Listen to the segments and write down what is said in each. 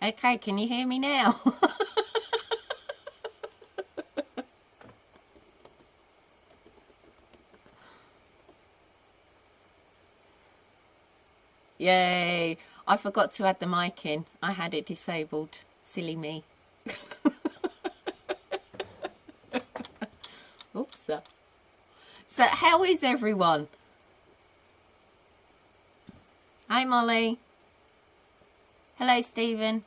Okay, can you hear me now? Yay. I forgot to add the mic in. I had it disabled. Silly me. Oops. So how is everyone? Hi, Molly. Hello, Stephen.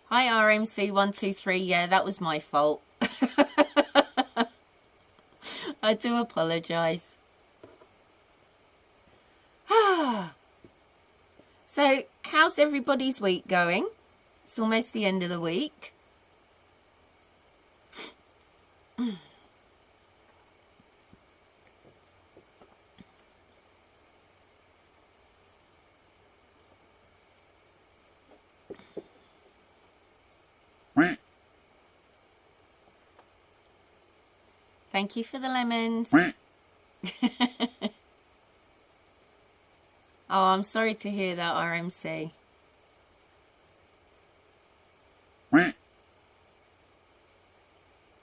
Hi, RMC123. Yeah, that was my fault. I do apologise. So, how's everybody's week going? It's almost the end of the week. Thank you for the lemons. Oh, I'm sorry to hear that, RMC.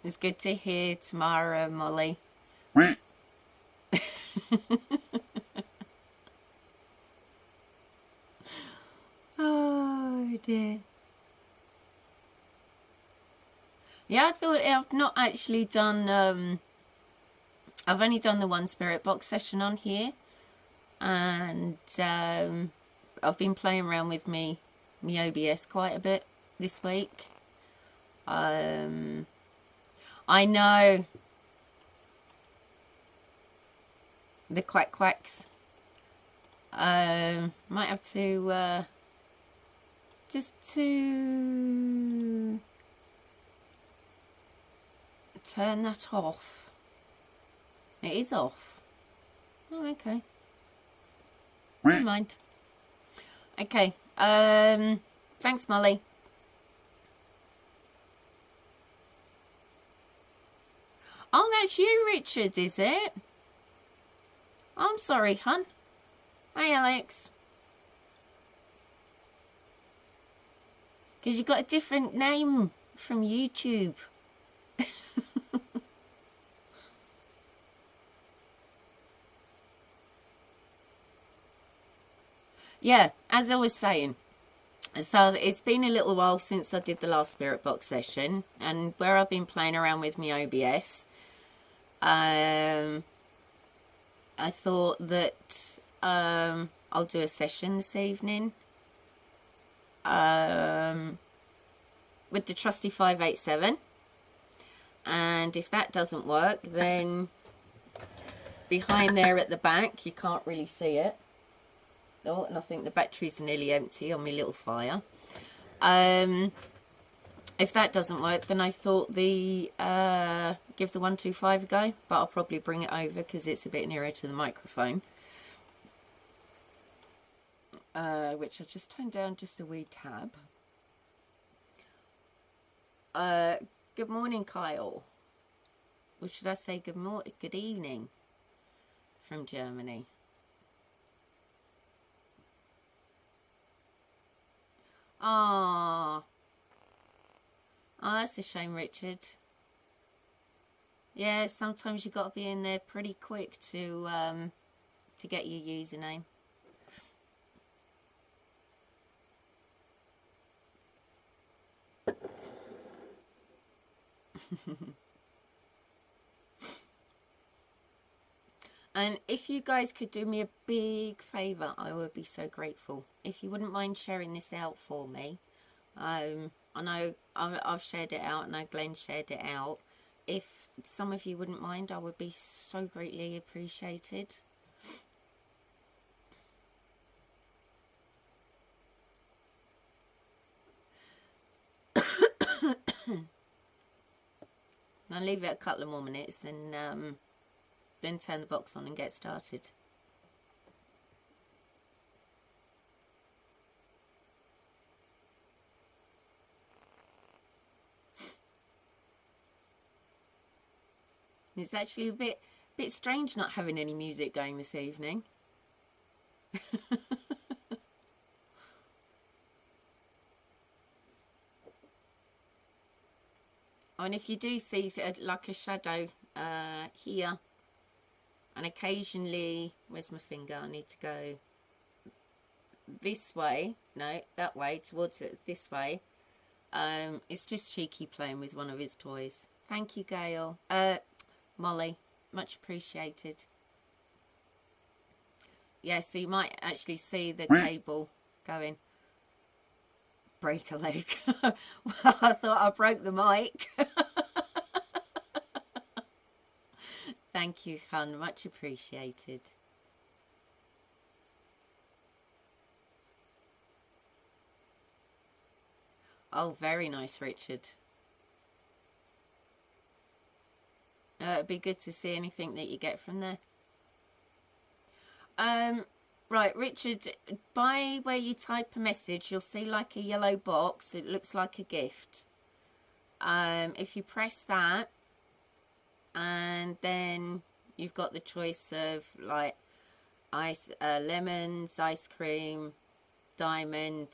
It's good to hear Tamara, Molly. Oh, dear. Yeah, I thought I've not actually done, I've only done the one spirit box session on here. And I've been playing around with me OBS quite a bit this week. I know the quacks. Might have to just to turn that off. It is off. Oh, okay. Never mind. Okay. Thanks, Molly. Oh, that's you, Richard, is it? I'm sorry, hun. Hi, Alex. Because you got a different name from YouTube. Yeah, as I was saying, so it's been a little while since I did the last spirit box session, and where I've been playing around with my OBS, I thought that I'll do a session this evening with the trusty 587, and if that doesn't work, then behind there at the back, you can't really see it. Oh, and I think the batteries are nearly empty on my little fire. If that doesn't work, then I thought the give the 125 a go, but I'll probably bring it over because it's a bit nearer to the microphone. Which I just turned down just a wee tab. Good morning, Kyle. Or should I say good evening from Germany? Oh, that's a shame, Richard. Yeah, sometimes you got to be in there pretty quick to get your username. And if you guys could do me a big favour, I would be so grateful. If you wouldn't mind sharing this out for me. I know I've shared it out, and I know Glenn shared it out. If some of you wouldn't mind, I would be so greatly appreciated. I'll leave it a couple of more minutes and then turn the box on and get started. It's actually a bit strange not having any music going this evening. And if you do see like a shadow here, and occasionally, where's my finger? I need to go this way. No, that way, towards it, this way. It's just Cheeky playing with one of his toys. Thank you, Gail. Molly, much appreciated. Yeah, so you might actually see the cable going. Break a leg. Well, I thought I broke the mic. Thank you, Hun. Much appreciated. Oh, very nice, Richard. It'd be good to see anything that you get from there. Right, Richard, by where you type a message, you'll see like a yellow box. It looks like a gift. If you press that, and then you've got the choice of like lemons, ice cream, diamond,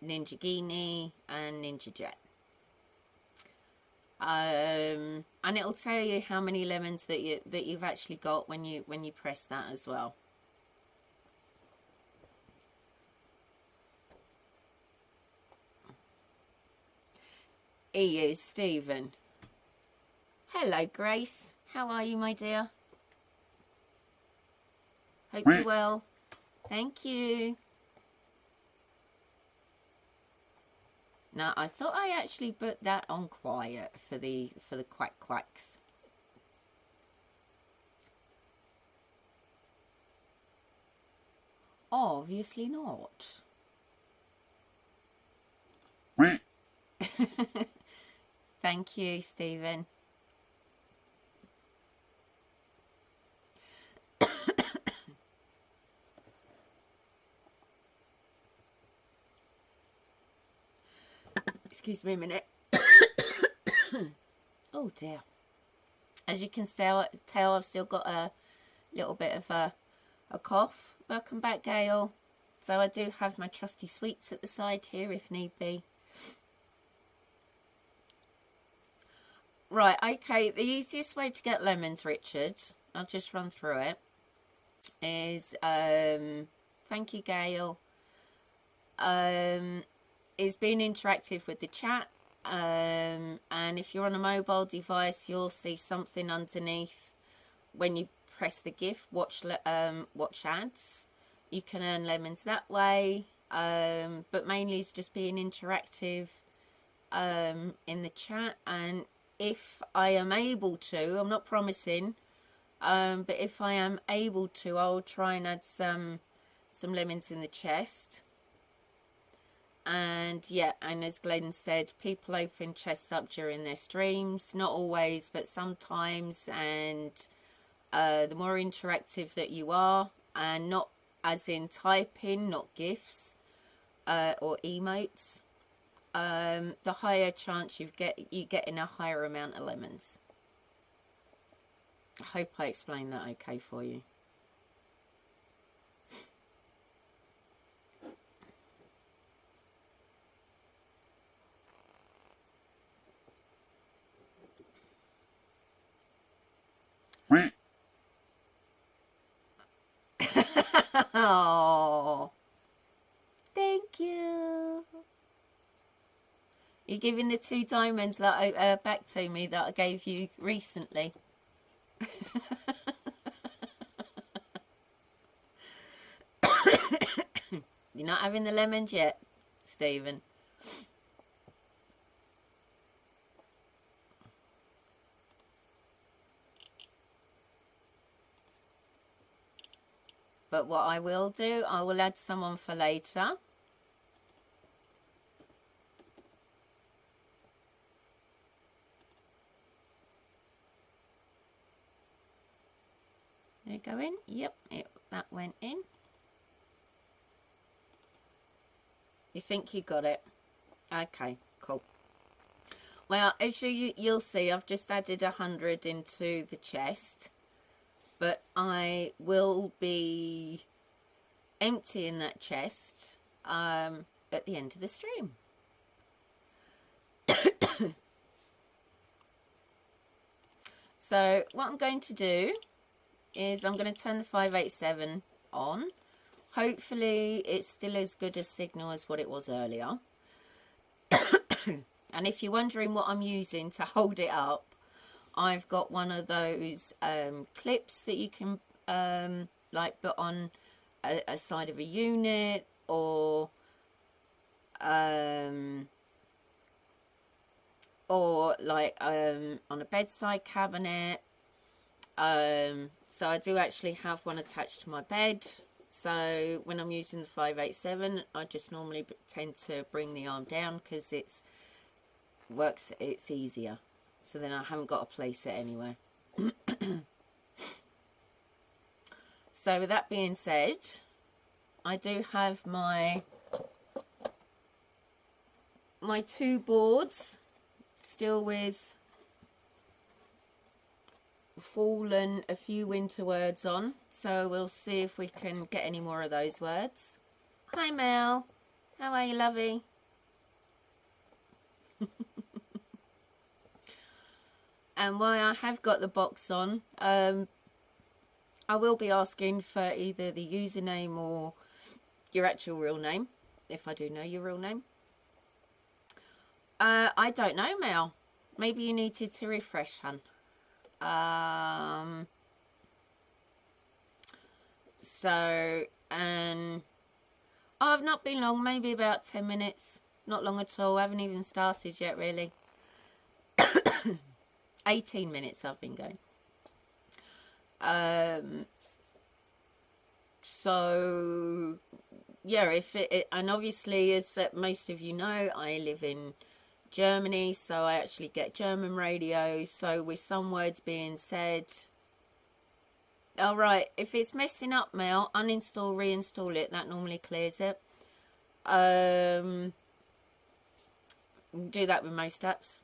Ninjagini, and Ninja Jet. And it'll tell you how many lemons that you've actually got when you press that as well. He is Stephen. Hello, Grace. How are you, my dear? Hope you're well. Thank you. Now, I thought I actually put that on quiet for the quack quacks. Obviously not. Thank you, Stephen. Excuse me a minute. Oh dear. As you can tell, I've still got a little bit of a cough. Welcome back, Gail. So I do have my trusty sweets at the side here if need be. Right, okay, the easiest way to get lemons, Richard, I'll just run through it, is, thank you, Gail, is being interactive with the chat, and if you're on a mobile device, you'll see something underneath when you press the GIF, watch ads. You can earn lemons that way, but mainly it's just being interactive in the chat. And if I am able to, I'm not promising, but if I am able to, I'll try and add some lemons in the chest. And yeah, and as Glenn said, people open chests up during their streams, not always, but sometimes. And the more interactive that you are, and not as in typing, not GIFs or emotes, the higher chance you getting a higher amount of lemons. I hope I explained that okay for you. Oh, thank you. You're giving the 2 diamonds that back to me that I gave you recently. You're not having the lemons yet, Stephen. But what I will do, I will add someone for later. Did it go in? Yep, that went in. You think you got it? Okay, cool. Well, as you'll see, I've just added 100 into the chest, but I will be emptying that chest at the end of the stream. So what I'm going to do is I'm going to turn the 587 on. Hopefully it's still as good a signal as what it was earlier. And if you're wondering what I'm using to hold it up, I've got one of those clips that you can like put on a side of a unit, or like on a bedside cabinet. So I do actually have one attached to my bed. So when I'm using the 587, I just normally tend to bring the arm down because it's easier. So then I haven't got to place it anywhere. So with that being said, I do have my 2 boards still with fall and a few winter words on, so we'll see if we can get any more of those words. Hi Mel, how are you, lovey? And while I have got the box on, I will be asking for either the username or your actual real name, if I do know your real name. I don't know, Mel. Maybe you needed to refresh, hun. So, and I've not been long, maybe about 10 minutes. Not long at all. I haven't even started yet, really. 18 minutes I've been going. So yeah, and obviously, as most of you know, I live in Germany, so I actually get German radio. So with some words being said, all right, if it's messing up, Mel, uninstall, reinstall it. That normally clears it. Do that with most apps.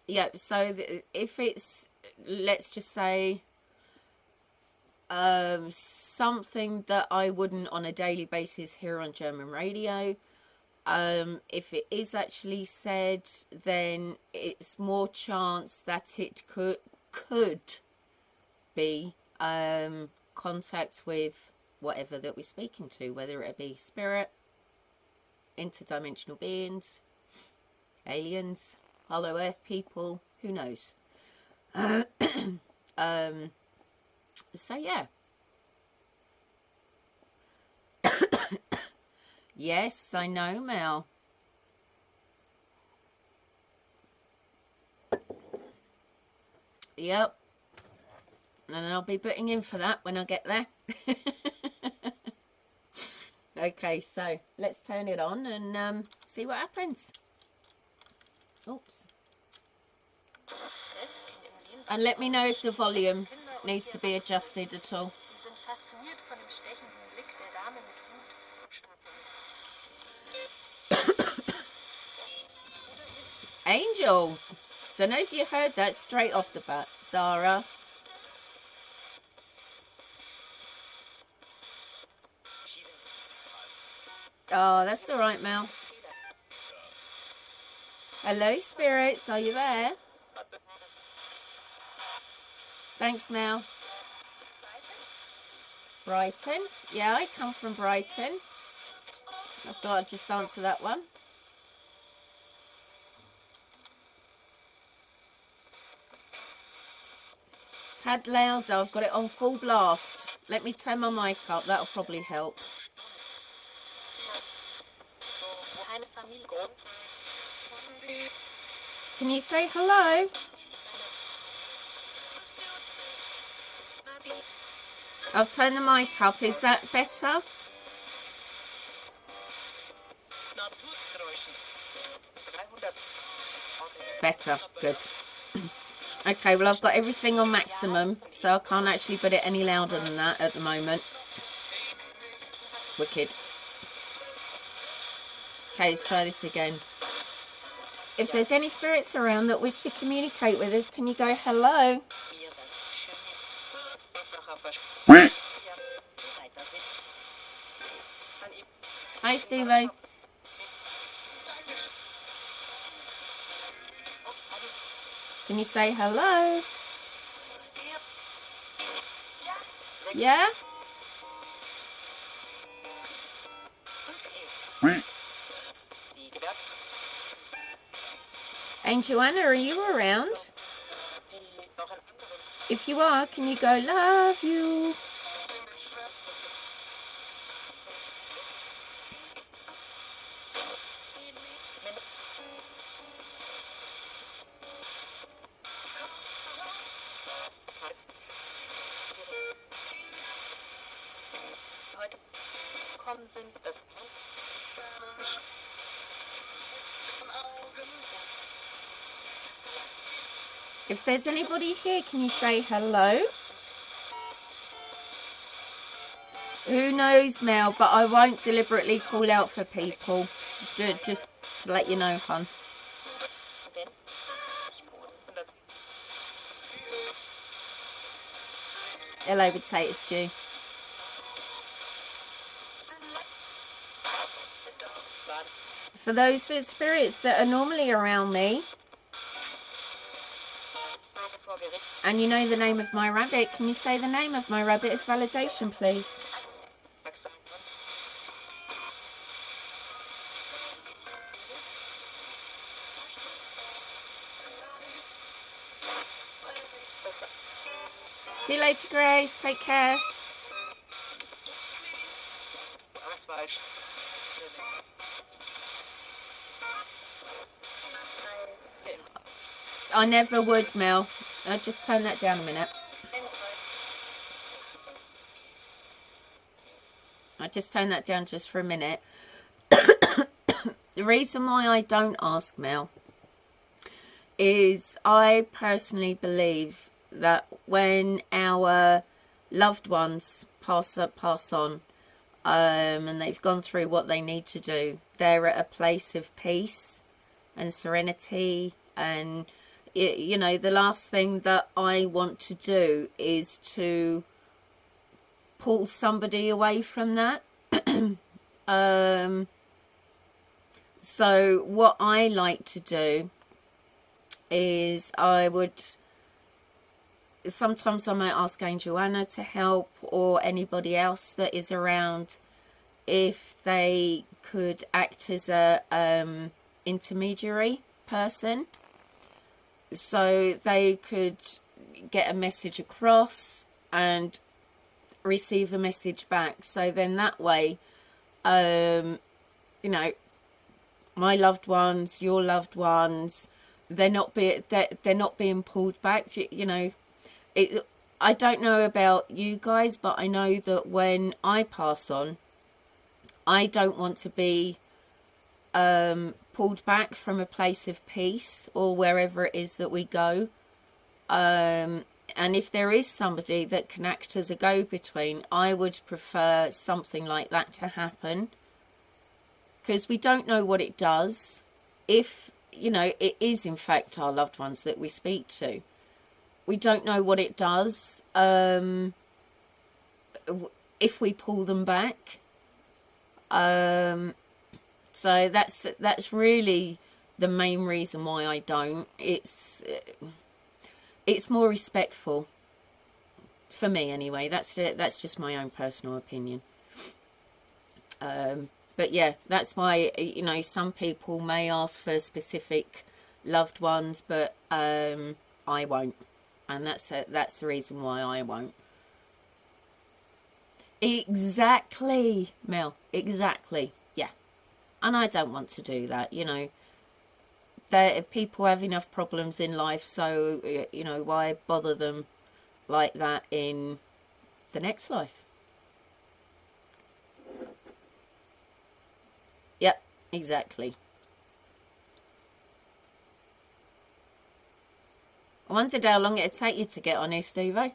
Yeah, so if it's, let's just say, something that I wouldn't on a daily basis hear on German radio, if it is actually said, then it's more chance that it could be contact with whatever that we're speaking to, whether it be spirit, interdimensional beings, aliens, hollow earth people, who knows. So yeah. Yes, I know, Mel. Yep. And I'll be putting in for that when I get there. Okay, so let's turn it on and see what happens. Oops. And let me know if the volume needs to be adjusted at all. Angel, don't know if you heard that straight off the bat, Sarah. Oh, that's all right, Mel. Hello, spirits, are you there? Thanks, Mel. Brighton. Yeah, I come from Brighton. I thought I'd just answer that one. Tad louder. I've got it on full blast. Let me turn my mic up. That'll probably help. Can you say hello? I've turned the mic up. Is that better? Better. Good. Okay, well, I've got everything on maximum, so I can't actually put it any louder than that at the moment. Wicked. Okay, let's try this again. If there's any spirits around that wish to communicate with us, can you go hello? Hi, Stevie. Can you say hello? Yeah? Angel Anna, are you around? If you are, can you go love you? If there's anybody here, can you say hello? Who knows, Mel, but I won't deliberately call out for people. Just to let you know, hon. Hello, potato stew. For those spirits that are normally around me, and you know the name of my rabbit, can you say the name of my rabbit as validation, please? See you later, Grace. Take care. I never would, Mel. I'll just turn that down a minute. I just turn that down just for a minute. The reason why I don't ask, Mel, is I personally believe that when our loved ones pass on, and they've gone through what they need to do, they're at a place of peace and serenity, and you know, the last thing that I want to do is to pull somebody away from that. So what I like to do is sometimes I might ask Angel Anna to help, or anybody else that is around, if they could act as a intermediary person, so they could get a message across and receive a message back. So then that way, you know, my loved ones, your loved ones, they're not being pulled back. You know, I don't know about you guys, but I know that when I pass on, I don't want to be pulled back from a place of peace or wherever it is that we go. And if there is somebody that can act as a go-between, I would prefer something like that to happen, because we don't know what it does. If, you know, it is in fact our loved ones that we speak to, we don't know what it does if we pull them back. So that's really the main reason why I don't. It's more respectful for me anyway. That's just my own personal opinion. But yeah, that's why, you know, some people may ask for specific loved ones, but I won't, and that's the reason why I won't. Exactly, Mel. Exactly. Yeah, and I don't want to do that. You know, people have enough problems in life, so you know, why bother them like that in the next life? Yep, exactly. I wondered how long it'd take you to get on here, Stevie.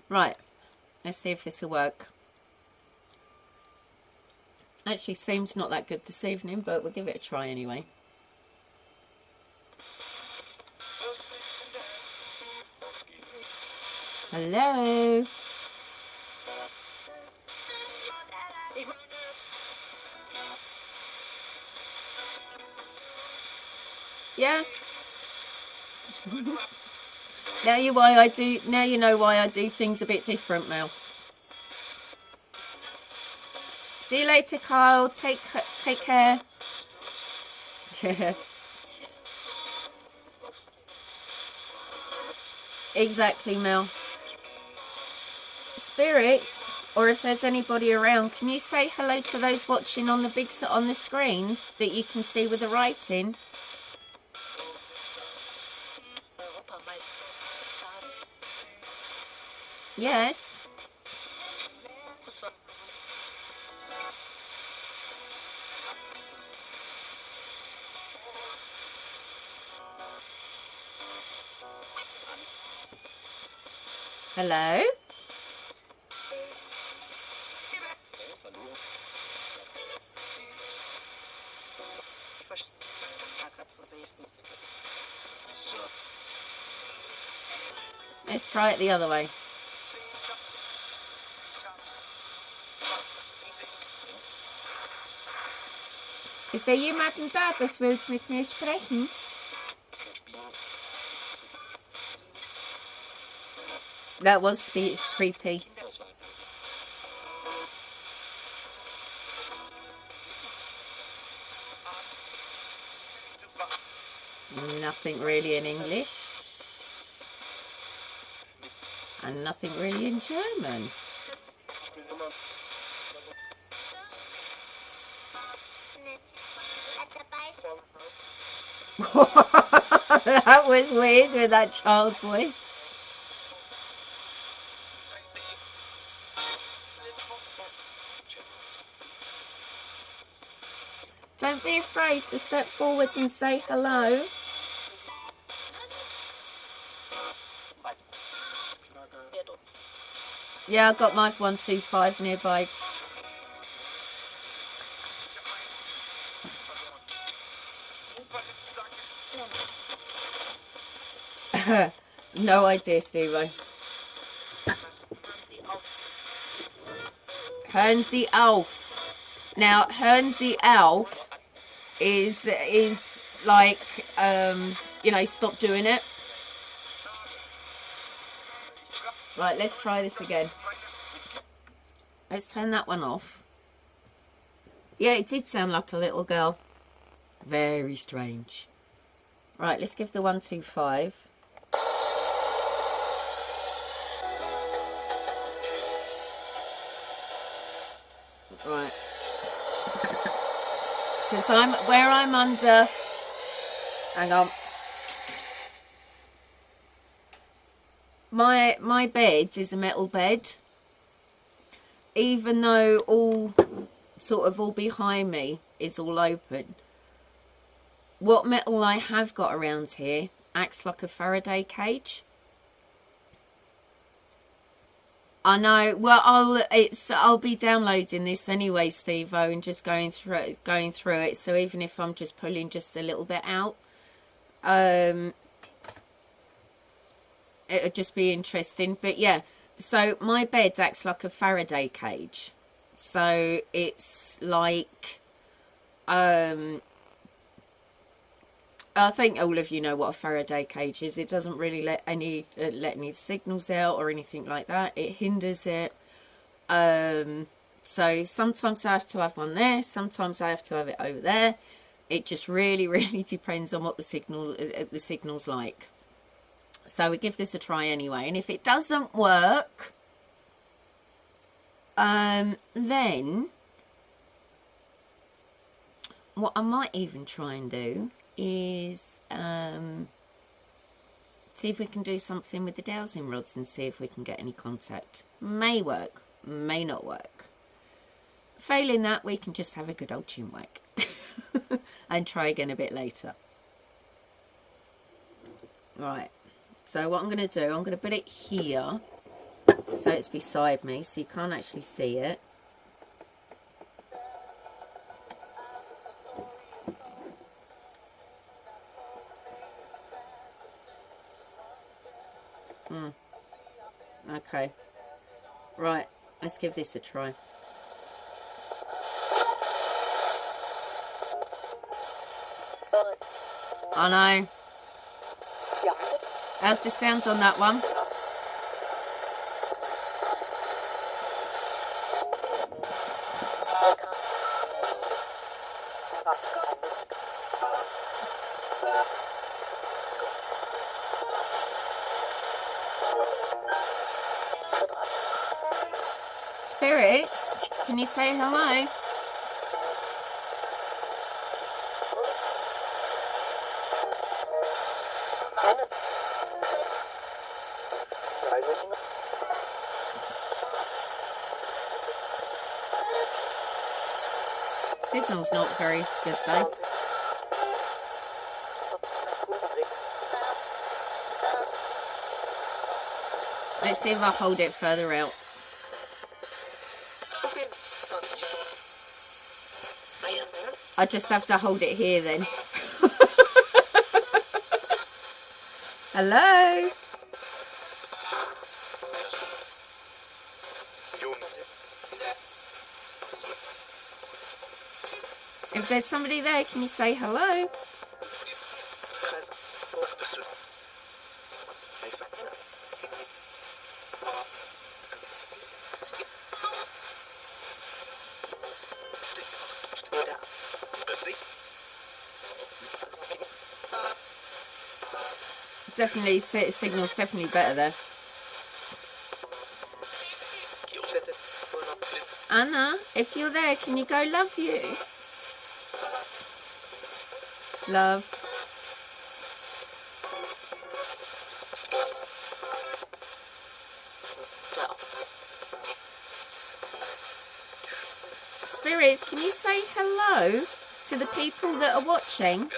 Right, let's see if this will work. Actually seems not that good this evening, but we'll give it a try anyway. Hello? Yeah? Now you know why I do things a bit different, Mel. See you later, Kyle. Take care. Exactly, Mel. Spirits, or if there's anybody around, can you say hello to those watching on the screen that you can see with the writing? Yes. Hello? Let's try it the other way. Ist da jemand da, das will mit mir sprechen? That was speech creepy. Nothing really in English. And nothing really in German. That was weird with that child's voice. Don't be afraid to step forward and say hello. Yeah, I got my 125 nearby. No idea, Steve. Hören Sie auf. Now, hören Sie auf is like, you know, stop doing it. Right, let's try this again. Let's turn that one off. Yeah, it did sound like a little girl. Very strange. Right, let's give the 125. Right. Because I'm under... Hang on. My bed is a metal bed. Even though all behind me is all open. What metal I have got around here acts like a Faraday cage. I know. Well, I'll be downloading this anyway, Steve-O, and just going through it. So even if I'm just pulling just a little bit out, it'll just be interesting. But yeah, so my bed acts like a Faraday cage. So it's like, I think all of you know what a Faraday cage is. It doesn't really let any signals out or anything like that. It hinders it. So sometimes I have to have one there. Sometimes I have to have it over there. It just really, really depends on what the signal's like. So we give this a try anyway. And if it doesn't work, then what I might even try and do is see if we can do something with the dowsing rods and see if we can get any contact. May work, may not work. Failing that, we can just have a good old chin whack and try again a bit later. Right, so what I'm going to do, I'm going to put it here so it's beside me so you can't actually see it. Okay. Right. Let's give this a try. I know. How's the sounds on that one? Spirits, can you say hello? Signal's not very good though. Let's see if I hold it further out. I just have to hold it here then. Hello? If there's somebody there, can you say hello? Definitely, signal's definitely better there. Anna, if you're there, can you go love you? Love. Spirits, can you say hello to the people that are watching?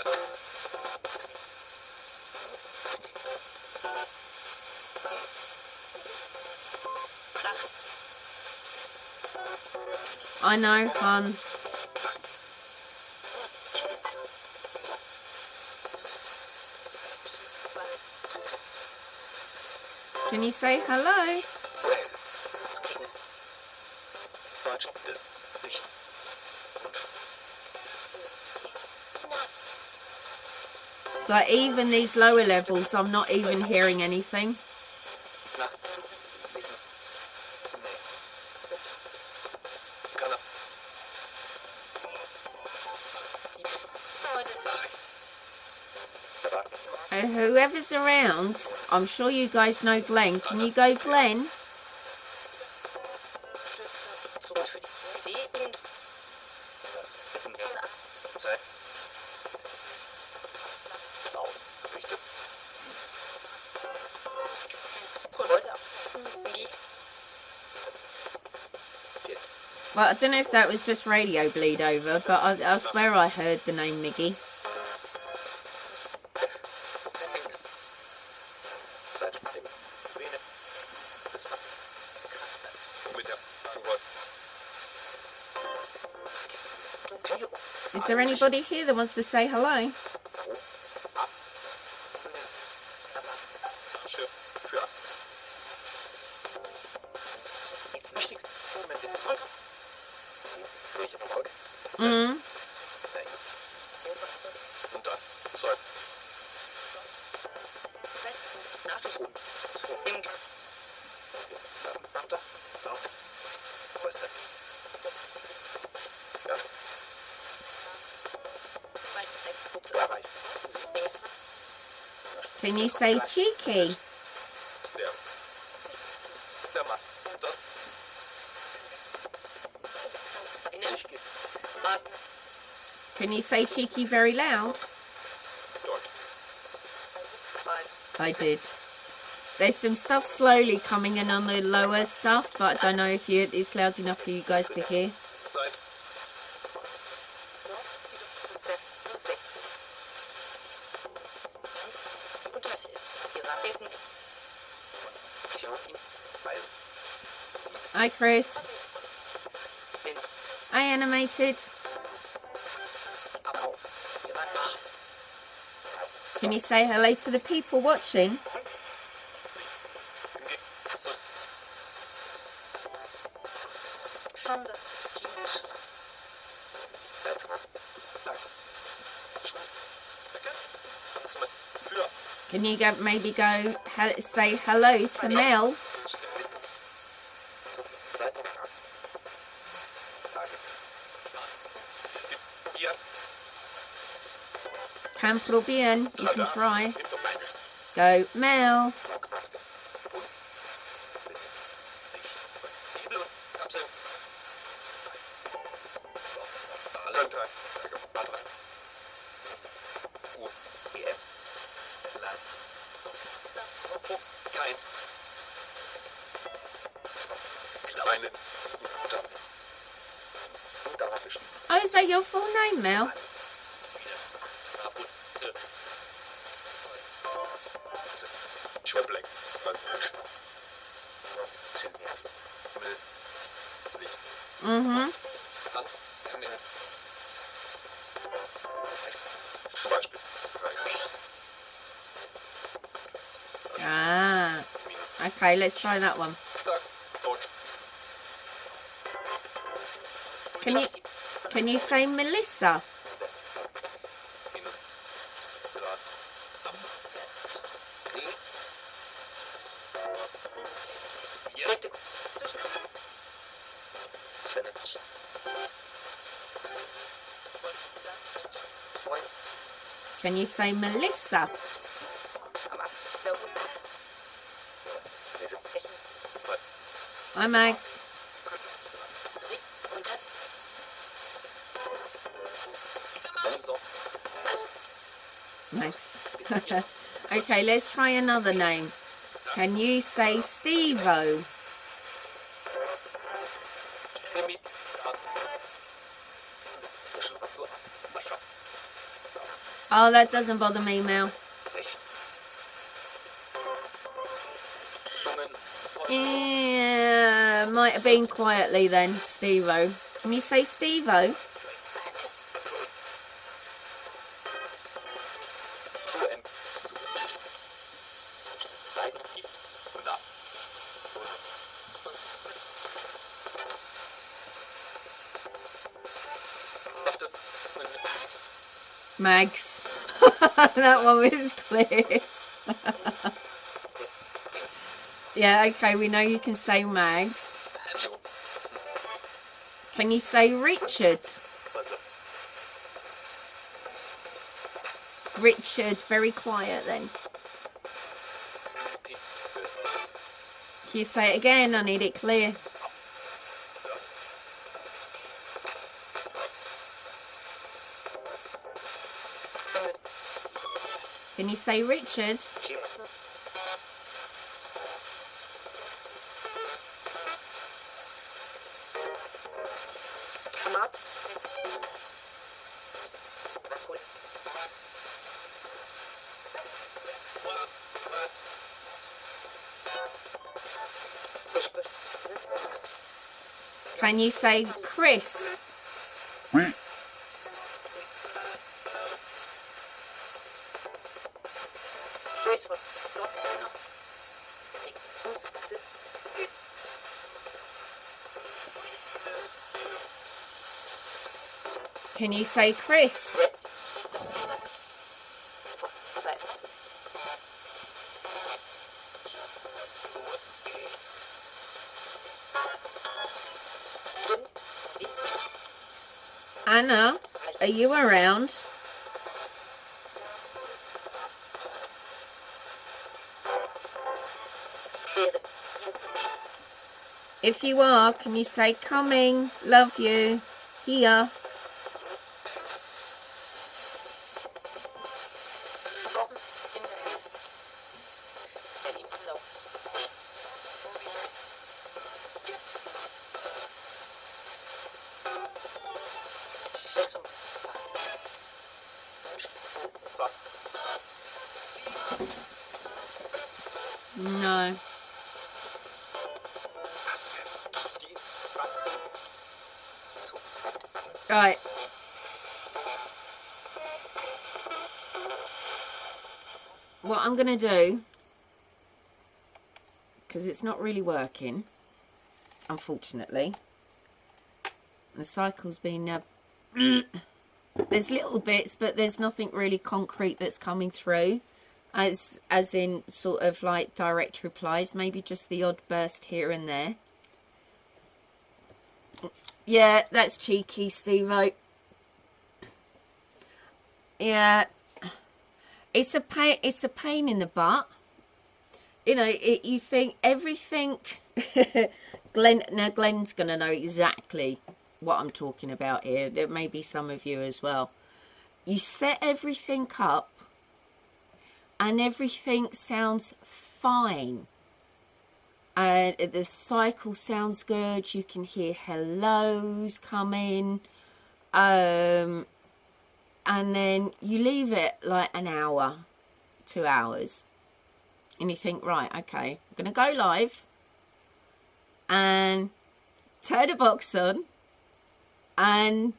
I know, hon. Can you say hello? It's like even these lower levels, I'm not even hearing anything. Whoever's around, I'm sure you guys know Glenn. Can you go, Glenn? Well, I don't know if that was just radio bleed over, but I swear I heard the name Miggy. Is there anybody here that wants to say hello? Can you say cheeky? Can you say cheeky very loud? I did. There's some stuff slowly coming in on the lower stuff, but I don't know if it's loud enough for you guys to hear. Hi, Chris. Hi, Animated. Can you say hello to the people watching? Can you go, maybe go say hello to Mel? Can probieren. You can try. Go, Mel. Oh, is that your full name, Mel? Mm-hmm. Ah. Okay, let's try that one. Can you say Melissa? Can you say Melissa? Hi, Max. Max. Okay, let's try another name. Can you say Steve-O? Oh, that doesn't bother me, Mel. Yeah, might have been quietly then, Steve-O. Can you say Steve-O? Mags. That one was clear. Yeah, okay, we know you can say Mags. Can you say Richard? Richard, very quiet then. Can you say it again? I need it clear. Can you say Richard? Can you say Chris? Can you say Chris? Anna, are you around? If you are, can you say coming, love you, here? No. Right. What I'm going to do, because it's not really working, unfortunately, The cycle's been... there's little bits, but there's nothing really concrete that's coming through. As in sort of like direct replies. Maybe just the odd burst here and there. Yeah, that's cheeky, Steve-O. Yeah. It's a pain in the butt. You know, you think everything... Glenn's going to know exactly what I'm talking about here. There may be some of you as well. You set everything up and everything sounds fine. The cycle sounds good. You can hear hellos coming. And then you leave it like an hour, 2 hours. And you think, right, okay, I'm going to go live and turn the box on and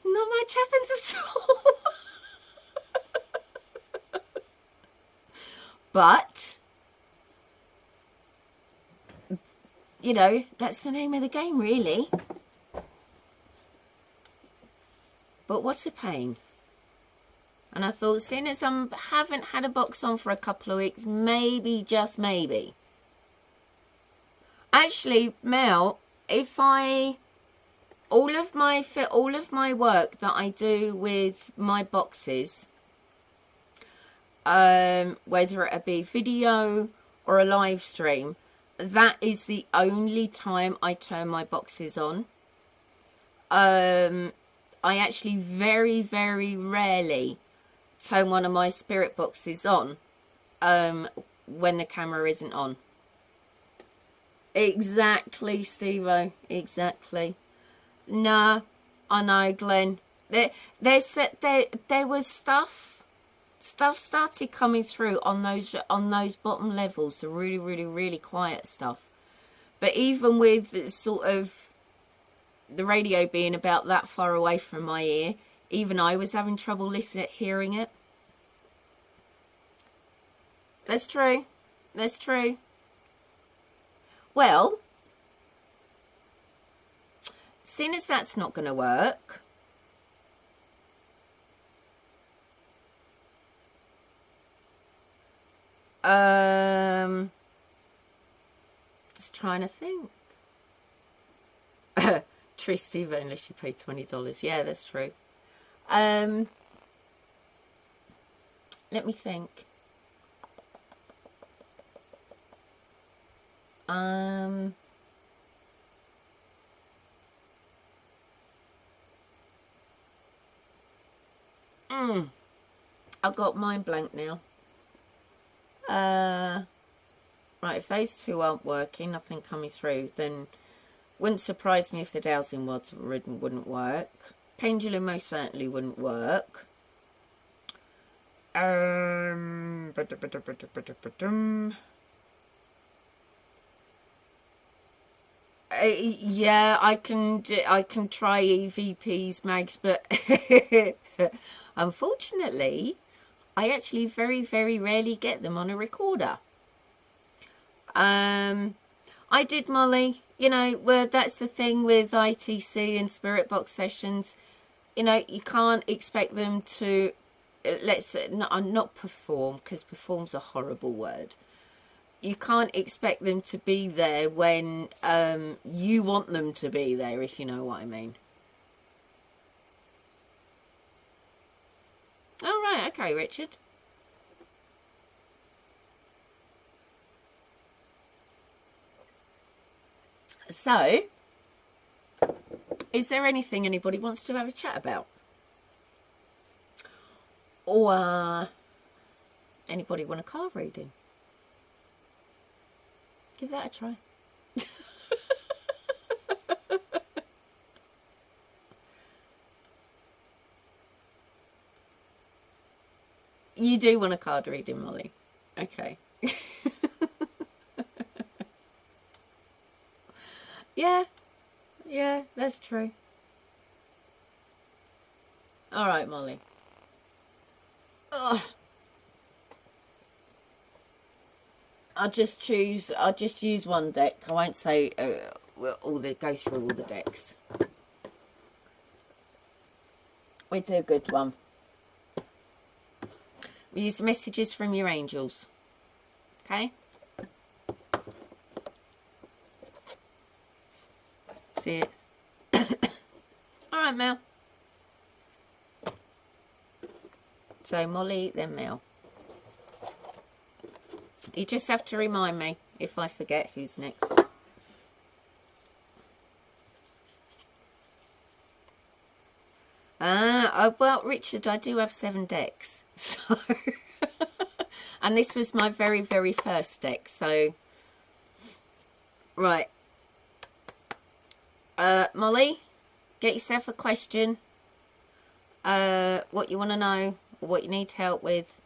not much happens at all. But, you know, that's the name of the game, really. But what a pain. And I thought, seeing as I haven't had a box on for a couple of weeks, maybe, just maybe. Actually, Mel, if all of my work that I do with my boxes, whether it be video or a live stream, that is the only time I turn my boxes on. I actually very, very rarely turn one of my spirit boxes on when the camera isn't on. Exactly, Steve-O. Exactly. Nah, I know, Glenn. There was stuff started coming through on those bottom levels, the really, really, really quiet stuff. But even with sort of the radio being about that far away from my ear, even I was having trouble hearing it. That's true. That's true. Well, seeing as that's not going to work, just trying to think. True, Steve, unless you pay $20. Yeah, that's true. Let me think. I've got mind blank now. Right, if those two aren't working, nothing coming through, then wouldn't surprise me if the dowsing rods wouldn't work. Pendulum most certainly wouldn't work. Yeah, I can try EVPs, Mags, but unfortunately, I actually very, very rarely get them on a recorder. I did, Molly. You know, well, that's the thing with ITC and Spirit Box sessions. You know, you can't expect them to, not perform, because perform's a horrible word. You can't expect them to be there when you want them to be there, if you know what I mean. Oh, right, okay, Richard. So, is there anything anybody wants to have a chat about? Or anybody want a card reading? Give that a try. You do want a card reading, Molly? Okay. Yeah, that's true. All right, Molly. Ugh. I'll just use one deck. I won't say we'll go through all the decks. We do a good one. We use messages from your angels. Okay? See it? Alright, Mel. So, Molly, then Mel. You just have to remind me if I forget who's next. Oh, well, Richard, I do have 7 decks. So, and this was my very, very first deck. So, right. Molly, get yourself a question. What you want to know, or what you need help with.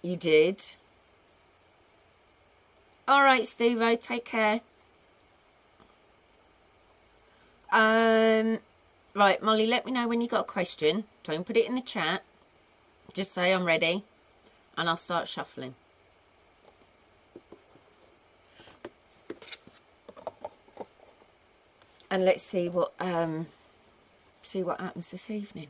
You did. All right, Steve-O, take care. Right, Molly, let me know when you got a question. Don't put it in the chat. Just say I'm ready, and I'll start shuffling. And let's see what happens this evening.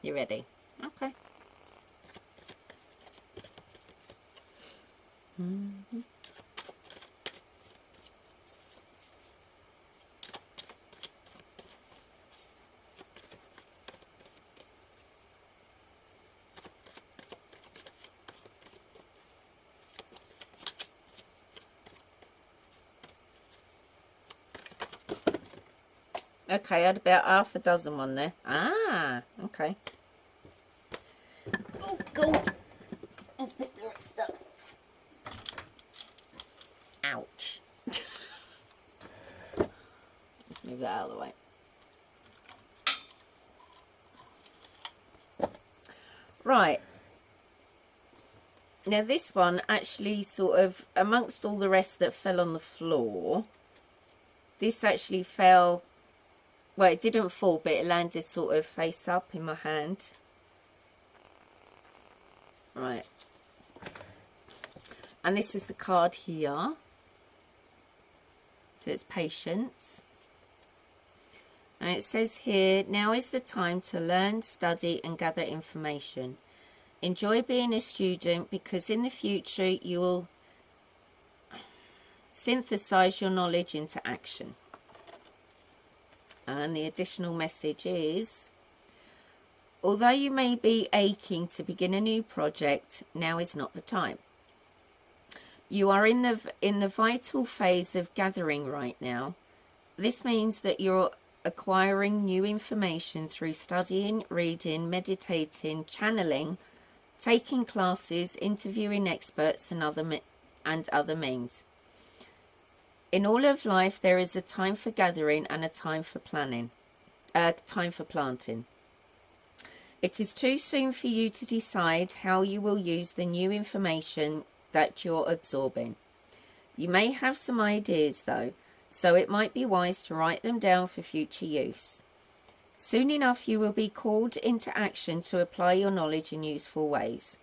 You ready? Okay. Okay, I had about half a dozen on there. Ah, okay. Oh, God. Let's pick the rest up. Ouch. Let's move that out of the way. Right. Now, this one actually sort of, amongst all the rest that fell on the floor, this actually fell... Well, it didn't fall, but it landed sort of face up in my hand. Right. And this is the card here. So it's patience. And it says here, now is the time to learn, study and gather information. Enjoy being a student because in the future you will synthesize your knowledge into action. And the additional message is, although you may be aching to begin a new project, now is not the time. You are in the vital phase of gathering right now. This means that you're acquiring new information through studying, reading, meditating, channeling, taking classes, interviewing experts and other means. In all of life, there is a time for gathering and a time for planting. It is too soon for you to decide how you will use the new information that you're absorbing. You may have some ideas though, so it might be wise to write them down for future use. Soon enough, you will be called into action to apply your knowledge in useful ways.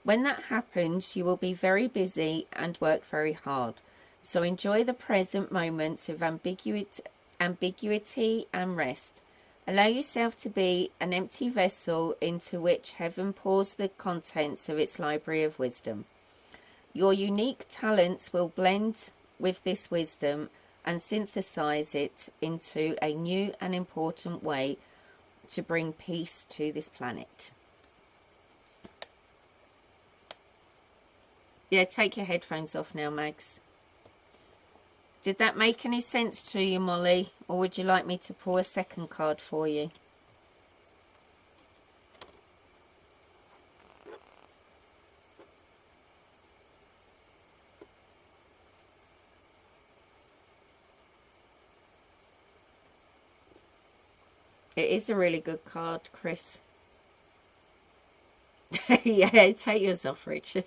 When that happens, you will be very busy and work very hard. So enjoy the present moments of ambiguity and rest. Allow yourself to be an empty vessel into which heaven pours the contents of its library of wisdom. Your unique talents will blend with this wisdom and synthesize it into a new and important way to bring peace to this planet. Yeah, take your headphones off now, Mags. Did that make any sense to you, Molly? Or would you like me to pull a second card for you? It is a really good card, Chris. Yeah, take yours off, Richard.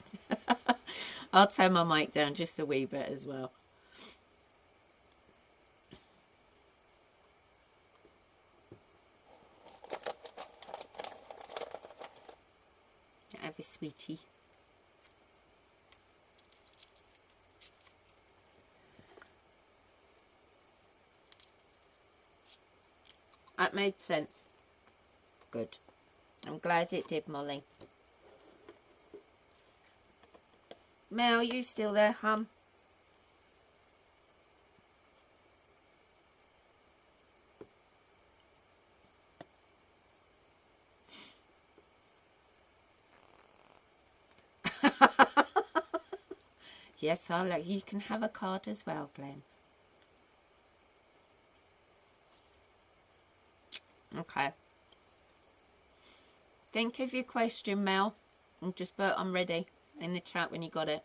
I'll turn my mic down just a wee bit as well. Have a sweetie. That made sense. Good. I'm glad it did, Molly. Mel, you still there, hum? Yes, I'll let you can have a card as well, Glenn. Okay. Think of your question, Mel, and just put I'm ready in the chat when you got it.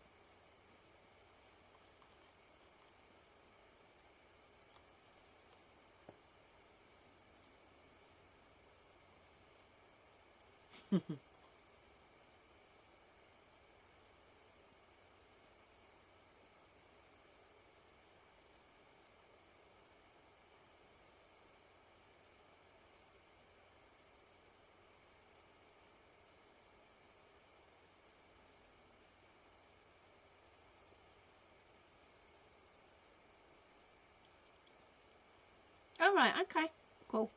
All right, okay, cool,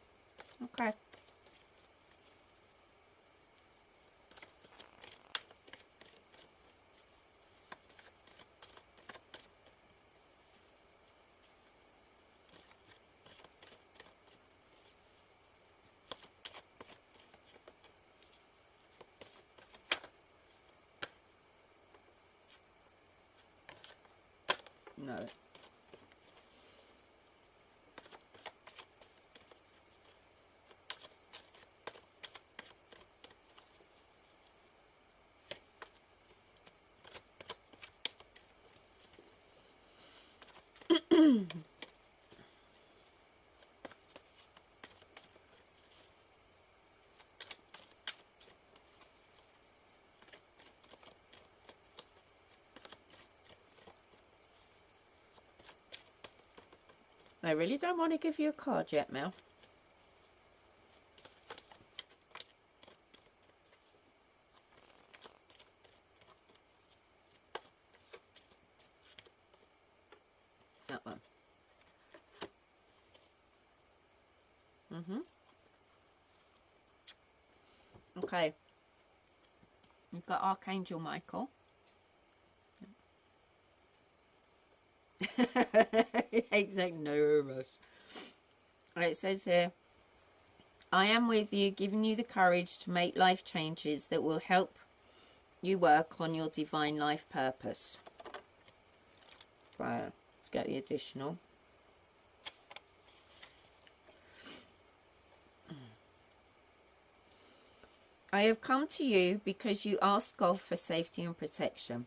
okay. No. I really don't want to give you a card yet, Mel. That one. Okay. We've got Archangel Michael. Exactly. No rush. It says here, I am with you, giving you the courage to make life changes that will help you work on your divine life purpose. Right, let's get the additional. I have come to you because you asked God for safety and protection,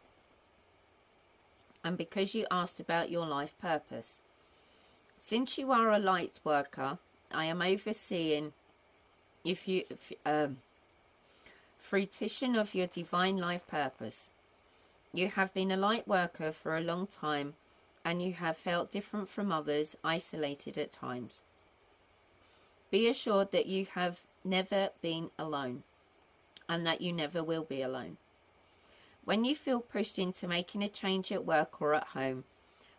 and because you asked about your life purpose. Since you are a light worker, I am overseeing fruition of your divine life purpose. You have been a light worker for a long time, and you have felt different from others, isolated at times. Be assured that you have never been alone, and that you never will be alone. When you feel pushed into making a change at work or at home,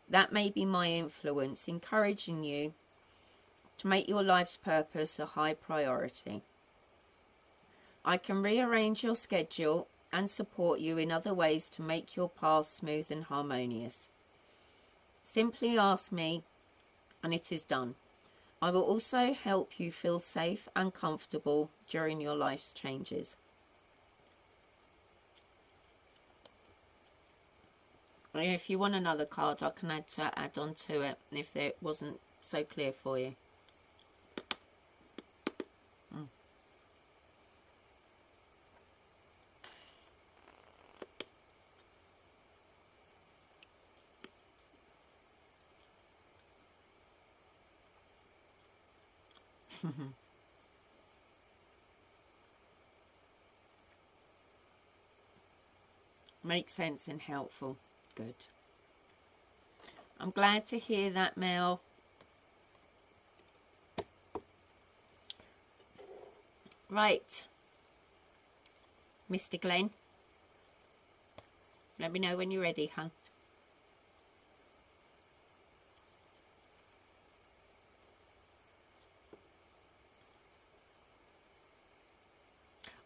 that may be my influence encouraging you to make your life's purpose a high priority. I can rearrange your schedule and support you in other ways to make your path smooth and harmonious. Simply ask me, and it is done. I will also help you feel safe and comfortable during your life's changes. And if you want another card, I can add on to it if it wasn't so clear for you. Makes sense and helpful. Good. I'm glad to hear that, Mel. Right. Mr. Glenn. Let me know when you're ready, hon.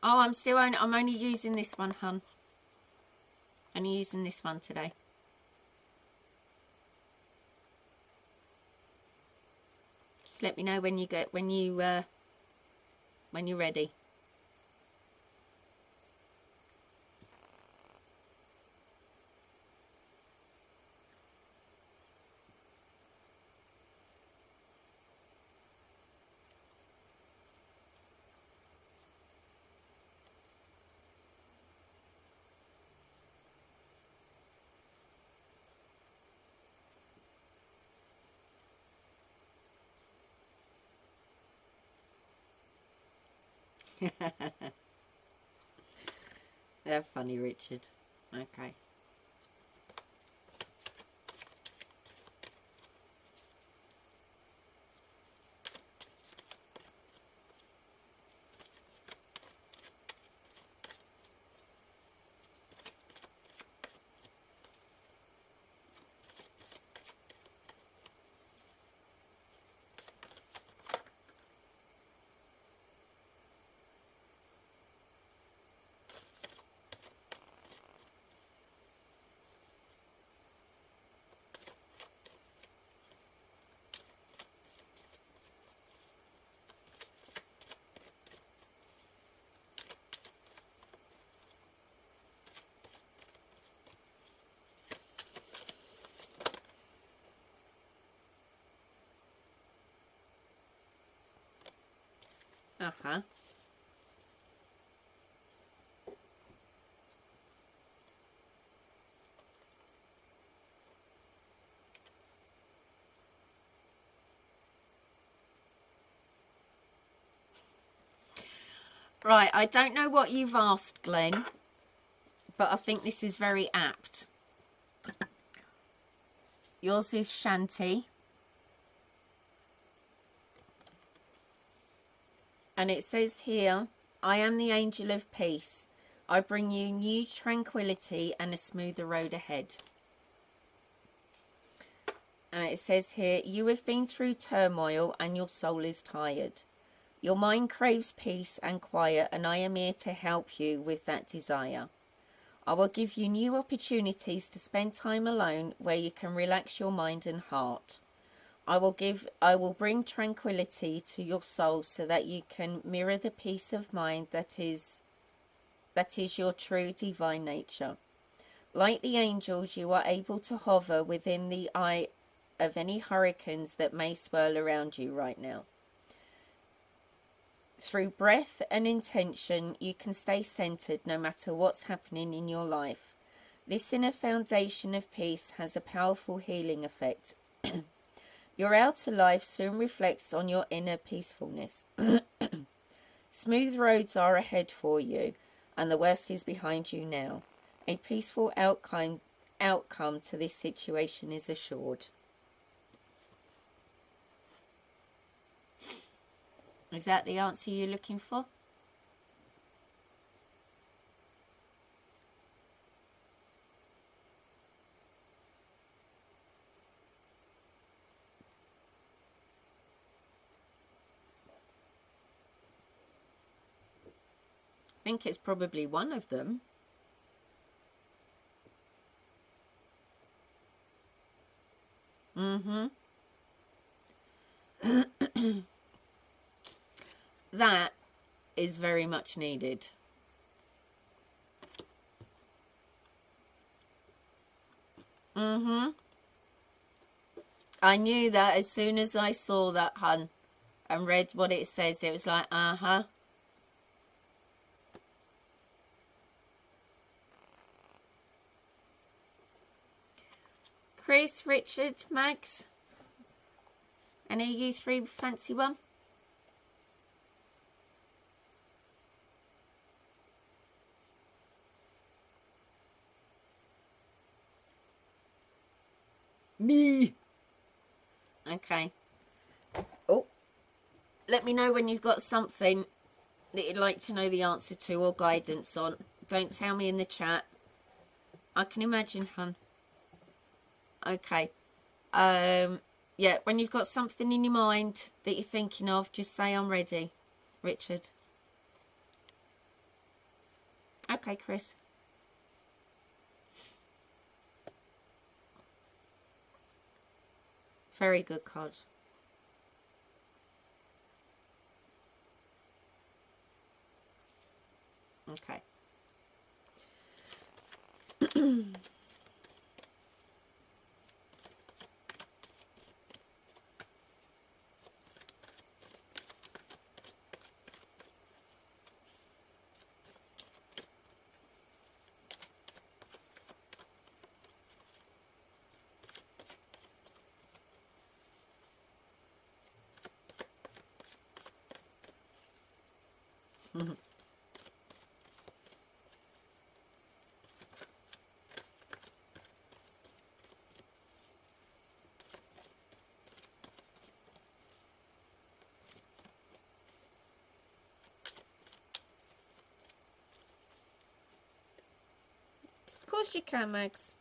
Oh, I'm only using this one, hun. Only using this one today. Just let me know when you're ready. They're funny, Richard. Okay. Uh-huh. Right, I don't know what you've asked, Glenn, but I think this is very apt. Yours is Shanti. And it says here, I am the angel of peace. I bring you new tranquility and a smoother road ahead. And it says here, you have been through turmoil and your soul is tired. Your mind craves peace and quiet, and I am here to help you with that desire. I will give you new opportunities to spend time alone where you can relax your mind and heart. I will bring tranquility to your soul so that you can mirror the peace of mind that is your true divine nature. Like the angels, you are able to hover within the eye of any hurricanes that may swirl around you right now. Through breath and intention, you can stay centered no matter what's happening in your life. This inner foundation of peace has a powerful healing effect. Your outer life soon reflects on your inner peacefulness. Smooth roads are ahead for you, and the worst is behind you now. A peaceful outcome to this situation is assured. Is that the answer you're looking for? I think it's probably one of them. That is very much needed. I knew that as soon as I saw that, hun, and read what it says. It was like, uh-huh. Chris, Richard, Max, any of you three fancy one? Me. Okay. Oh, let me know when you've got something that you'd like to know the answer to or guidance on. Don't tell me in the chat. I can imagine, hun. Okay. Yeah, when you've got something in your mind that you're thinking of, just say I'm ready, Richard. Okay, Chris. Very good card. Okay. Of course you can, Max.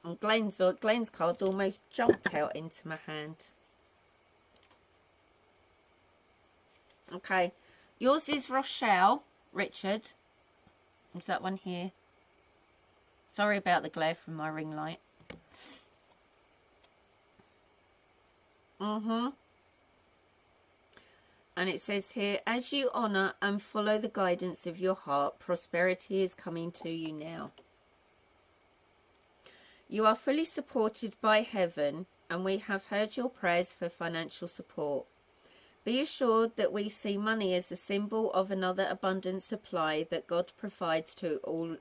And Glenn's card almost jumped out into my hand. Okay. Yours is Rochelle, Richard. Is that one here? Sorry about the glare from my ring light. And it says here, as you honour and follow the guidance of your heart, prosperity is coming to you now. You are fully supported by heaven, and we have heard your prayers for financial support. Be assured that we see money as a symbol of another abundant supply that God provides to all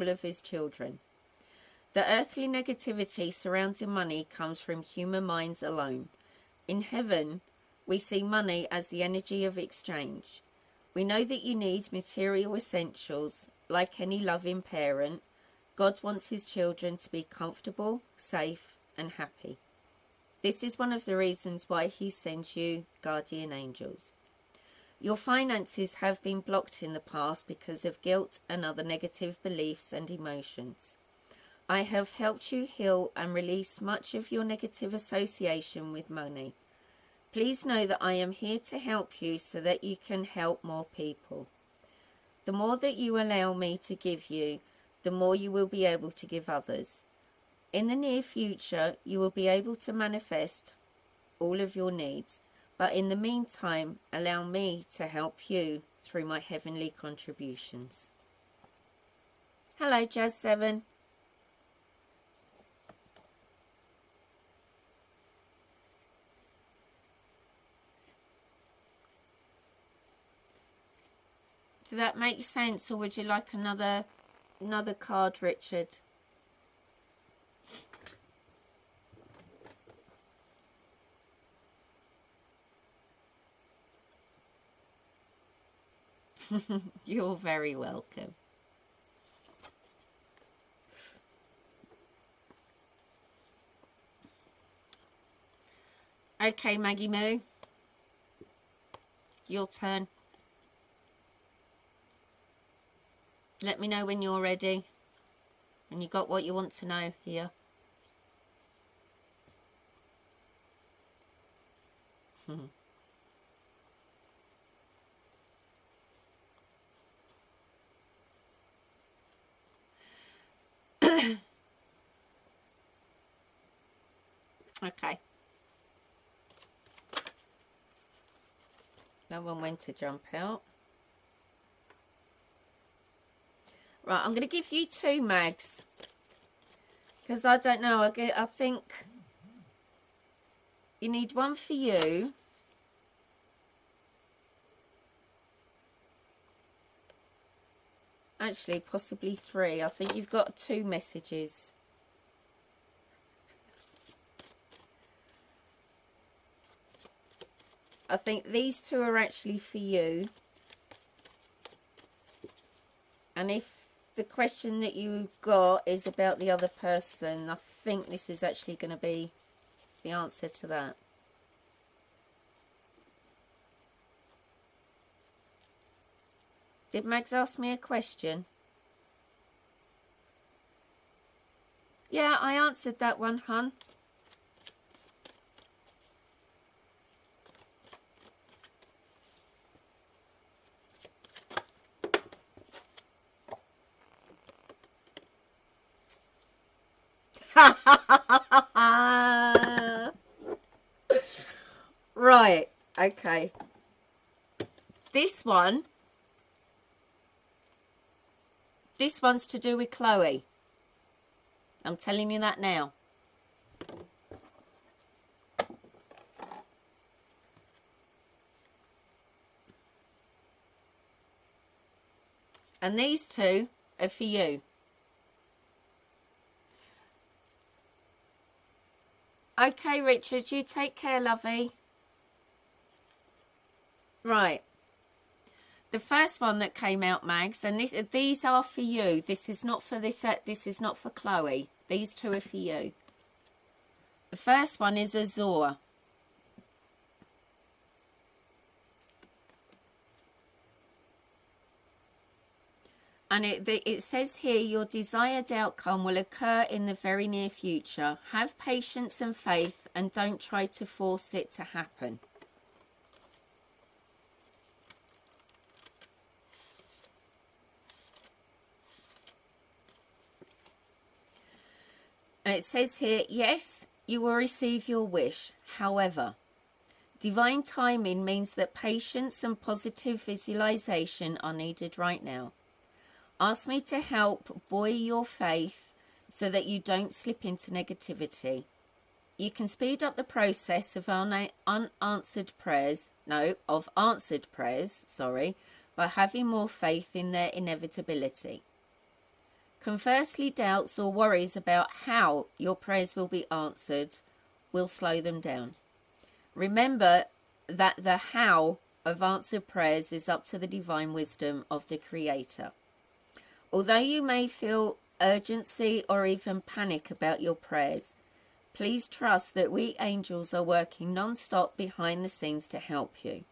of his children. The earthly negativity surrounding money comes from human minds alone. In heaven, we see money as the energy of exchange. We know that you need material essentials. Like any loving parent, God wants his children to be comfortable, safe, and happy. This is one of the reasons why he sends you guardian angels. Your finances have been blocked in the past because of guilt and other negative beliefs and emotions. I have helped you heal and release much of your negative association with money. Please know that I am here to help you so that you can help more people. The more that you allow me to give you, the more you will be able to give others. In the near future, you will be able to manifest all of your needs, but in the meantime, allow me to help you through my heavenly contributions. Hello, Jazz7. Did that make sense, or would you like another card, Richard? You're very welcome. Okay, Maggie Moo. Your turn. Let me know when you're ready. And you got what you want to know here. Okay. No one went to jump out. Right, I'm going to give you two, Mags. Because I don't know, I think you need one for you. Actually, possibly three. I think you've got two messages. I think these two are actually for you. And if the question that you got is about the other person, I think this is actually going to be the answer to that. Did Mags ask me a question? Yeah, I answered that one, hun. Right, okay. This one's to do with Chloe. I'm telling you that now. And these two are for you. Okay, Richard, you take care, lovey. Right. The first one that came out, Mags, and these are for you. This is not for this is not for Chloe. These two are for you. The first one is Azor. And it says here, your desired outcome will occur in the very near future. Have patience and faith and don't try to force it to happen. And it says here, yes, you will receive your wish. However, divine timing means that patience and positive visualization are needed right now. Ask me to help buoy your faith so that you don't slip into negativity. You can speed up the process of answered prayers, by having more faith in their inevitability. Conversely, doubts or worries about how your prayers will be answered will slow them down. Remember that the how of answered prayers is up to the divine wisdom of the Creator. Although you may feel urgency or even panic about your prayers, please trust that we angels are working non-stop behind the scenes to help you.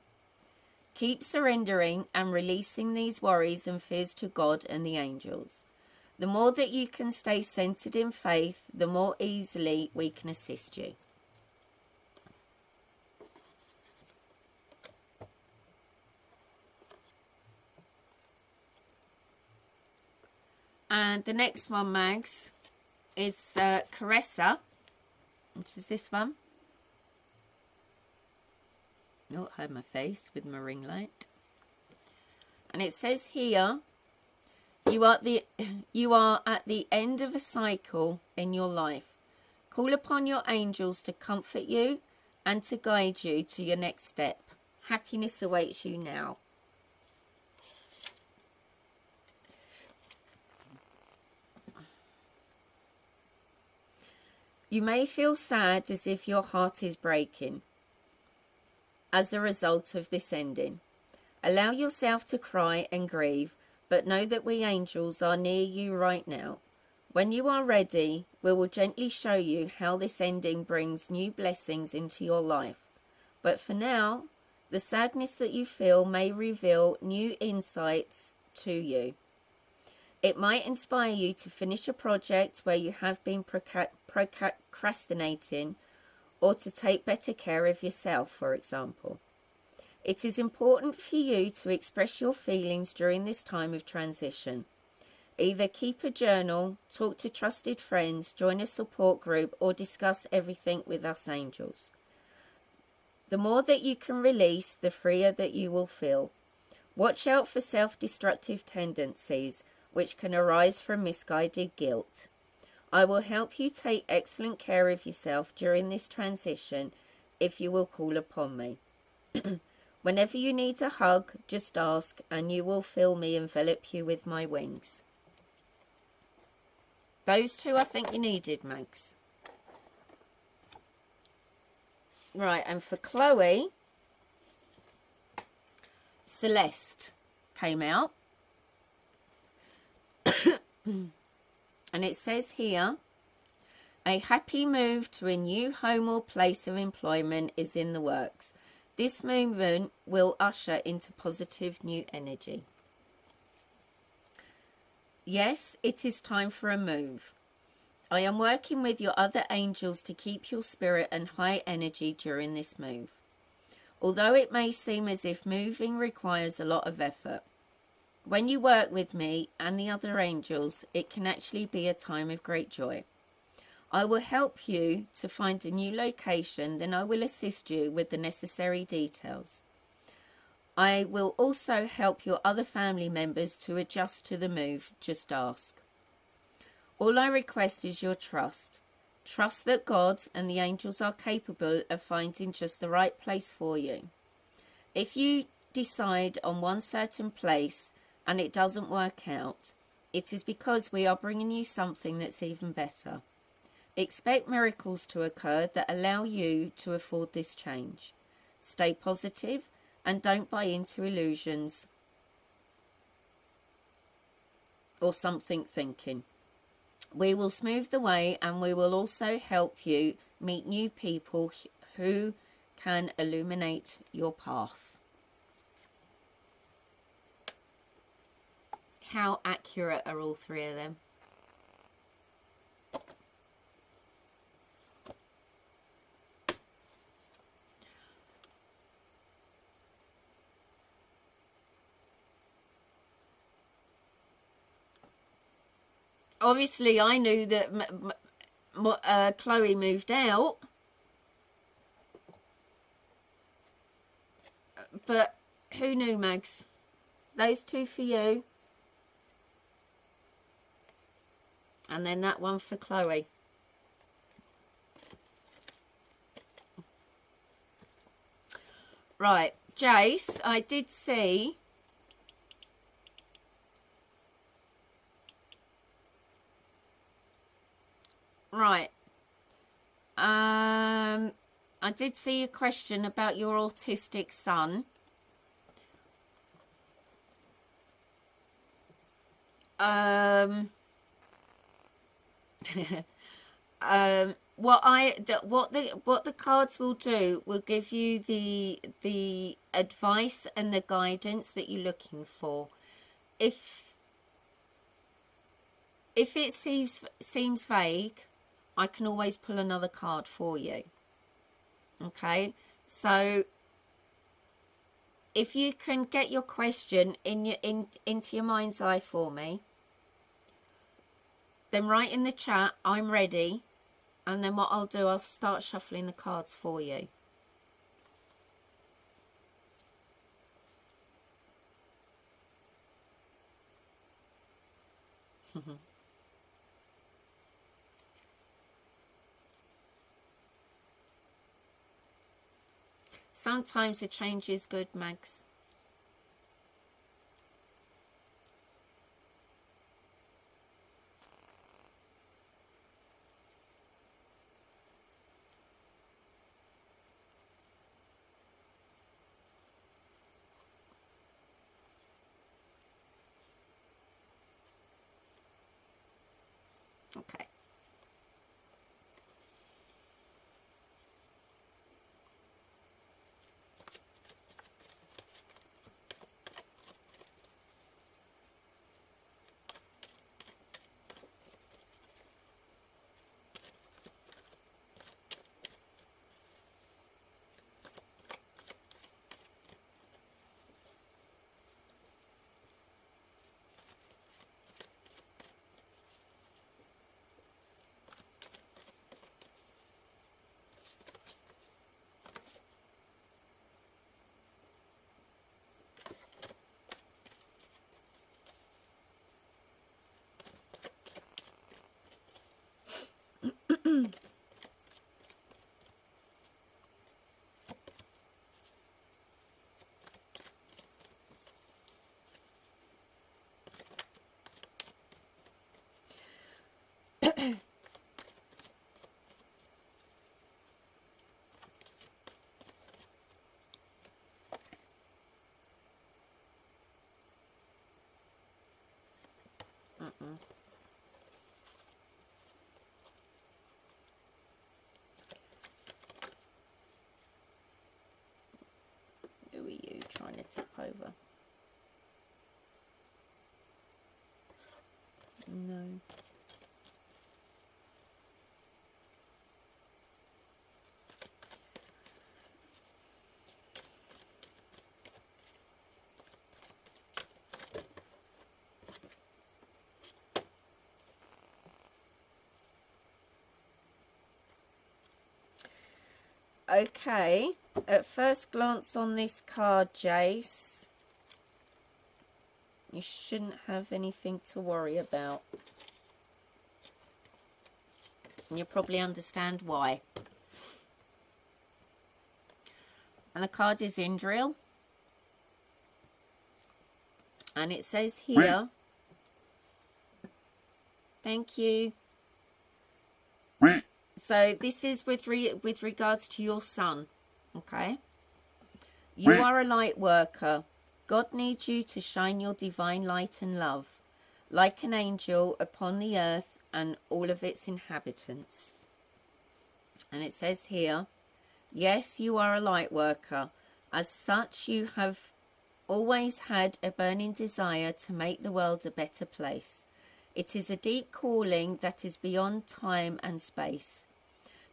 Keep surrendering and releasing these worries and fears to God and the angels. The more that you can stay centered in faith, the more easily we can assist you. And the next one, Mags, is Caressa, which is this one. Oh, I hide my face with my ring light. And it says here, you are at the end of a cycle in your life. Call upon your angels to comfort you and to guide you to your next step. Happiness awaits you now. You may feel sad as if your heart is breaking as a result of this ending. Allow yourself to cry and grieve, but know that we angels are near you right now. When you are ready, we will gently show you how this ending brings new blessings into your life. But for now, the sadness that you feel may reveal new insights to you. It might inspire you to finish a project where you have been procrastinating, or to take better care of yourself, for example. It is important for you to express your feelings during this time of transition. Either keep a journal, talk to trusted friends, join a support group, or discuss everything with us angels. The more that you can release, the freer that you will feel. Watch out for self-destructive tendencies, which can arise from misguided guilt. I will help you take excellent care of yourself during this transition if you will call upon me. Whenever you need a hug, just ask and you will feel me envelop you with my wings. Those two I think you needed, Mags. Right, and for Chloe, Celeste came out. And it says here, a happy move to a new home or place of employment is in the works. This movement will usher into positive new energy. Yes, it is time for a move. I am working with your other angels to keep your spirit and high energy during this move. Although it may seem as if moving requires a lot of effort, when you work with me and the other angels, it can actually be a time of great joy. I will help you to find a new location, then I will assist you with the necessary details. I will also help your other family members to adjust to the move. Just ask. All I request is your trust. Trust that God and the angels are capable of finding just the right place for you. If you decide on one certain place and it doesn't work out, it is because we are bringing you something that's even better. Expect miracles to occur that allow you to afford this change. Stay positive and don't buy into illusions or something thinking. We will smooth the way, and we will also help you meet new people who can illuminate your path. How accurate are all three of them? Obviously, I knew that Chloe moved out, but who knew, Mags? Those two for you, and then that one for Chloe. Right, Jace, I did see. Right. I did see a question about your autistic son. What the cards will do will give you the advice and the guidance that you're looking for. If it seems vague, I can always pull another card for you. Okay, so if you can get your question into your mind's eye for me, then write in the chat, I'm ready, and then what I'll do, I'll start shuffling the cards for you. Sometimes a change is good, Mags. Okay. tap over. No. Okay, at first glance on this card, Jace, you shouldn't have anything to worry about. And you'll probably understand why. And the card is Indril. And it says here, thank you. So this is with regards to your son, okay? You are a light worker. God needs you to shine your divine light and love, like an angel upon the earth and all of its inhabitants. And it says here, yes, you are a light worker. As such, you have always had a burning desire to make the world a better place. It is a deep calling that is beyond time and space.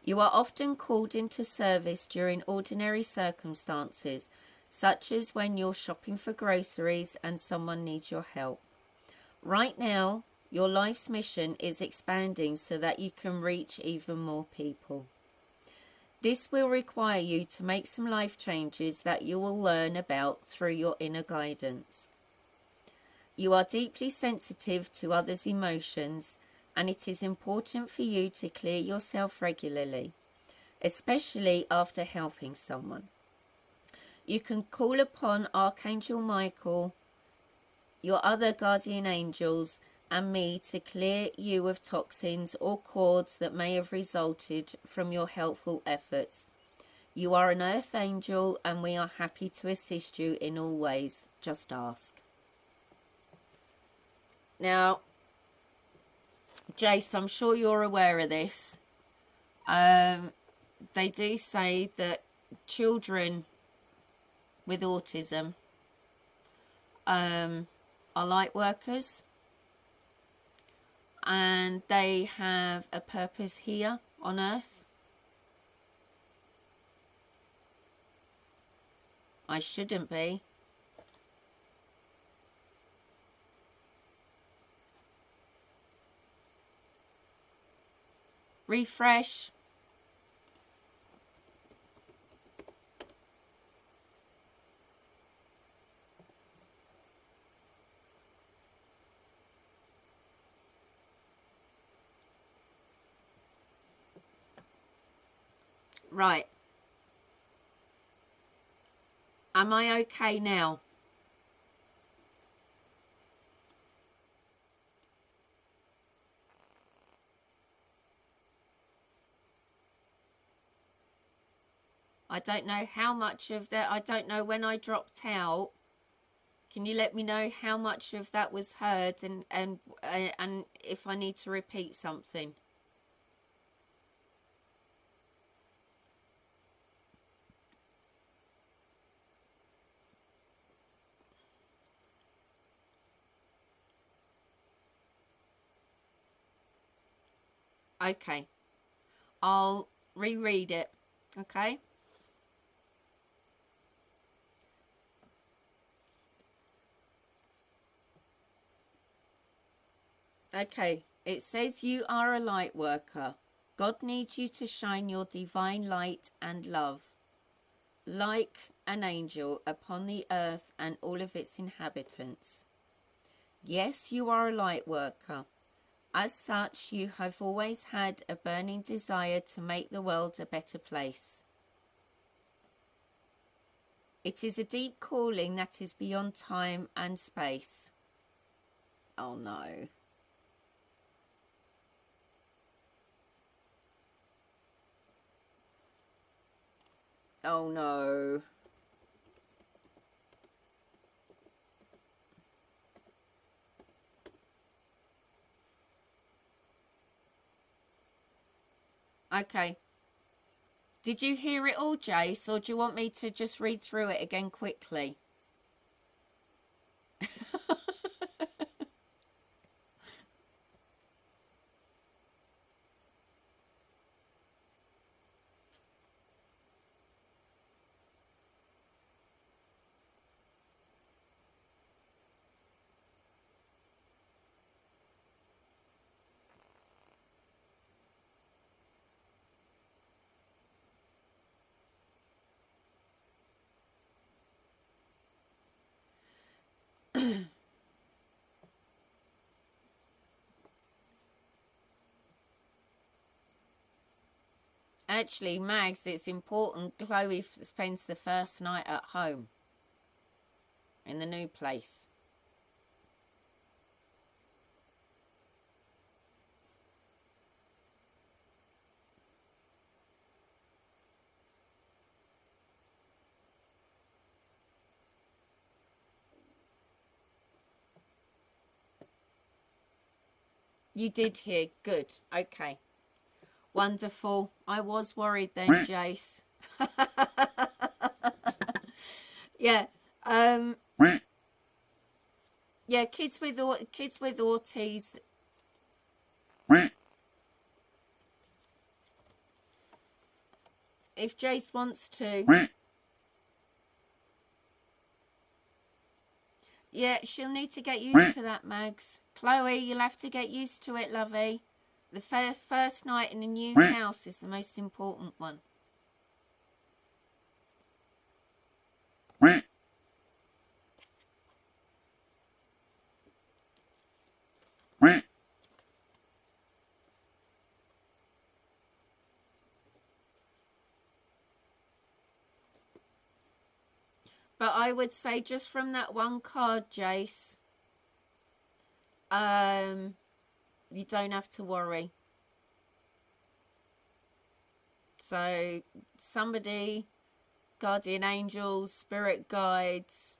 You are often called into service during ordinary circumstances, such as when you're shopping for groceries and someone needs your help. Right now, your life's mission is expanding so that you can reach even more people. This will require you to make some life changes that you will learn about through your inner guidance. You are deeply sensitive to others' emotions, and it is important for you to clear yourself regularly, especially after helping someone. You can call upon Archangel Michael, your other guardian angels, and me to clear you of toxins or cords that may have resulted from your helpful efforts. You are an earth angel, and we are happy to assist you in all ways. Just ask. Now, Jace, I'm sure you're aware of this. They do say that children with autism are light workers, and they have a purpose here on Earth. I shouldn't be. Refresh. Right. Am I okay now? I don't know how much of that, I don't know when I dropped out. Can you let me know how much of that was heard, and if I need to repeat something? Okay. I'll reread it. Okay? Okay. It says you are a light worker. God needs you to shine your divine light and love, like an angel, upon the earth and all of its inhabitants. Yes, you are a light worker. As such, you have always had a burning desire to make the world a better place. It is a deep calling that is beyond time and space. Oh no. Oh no. Okay. Did you hear it all, Jace, or do you want me to just read through it again quickly? Actually, Mags, it's important Chloe spends the first night at home in the new place. You did hear. Good. Okay. Wonderful. I was worried then, Jace. Yeah. Yeah, kids with autis. If Jace wants to. Yeah, she'll need to get used to that, Mags. Chloe, you'll have to get used to it, lovey. The first night in a new house is the most important one. But I would say just from that one card, Jace, you don't have to worry. So somebody, guardian angels, spirit guides,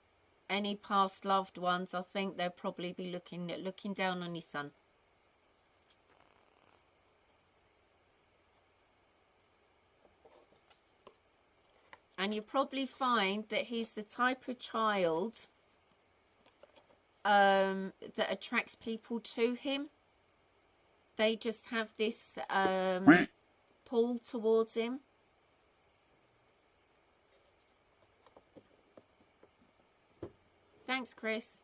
any past loved ones, I think they'll probably be looking down on your son. And you probably find that he's the type of child that attracts people to him. They just have this pull towards him. Thanks, Chris.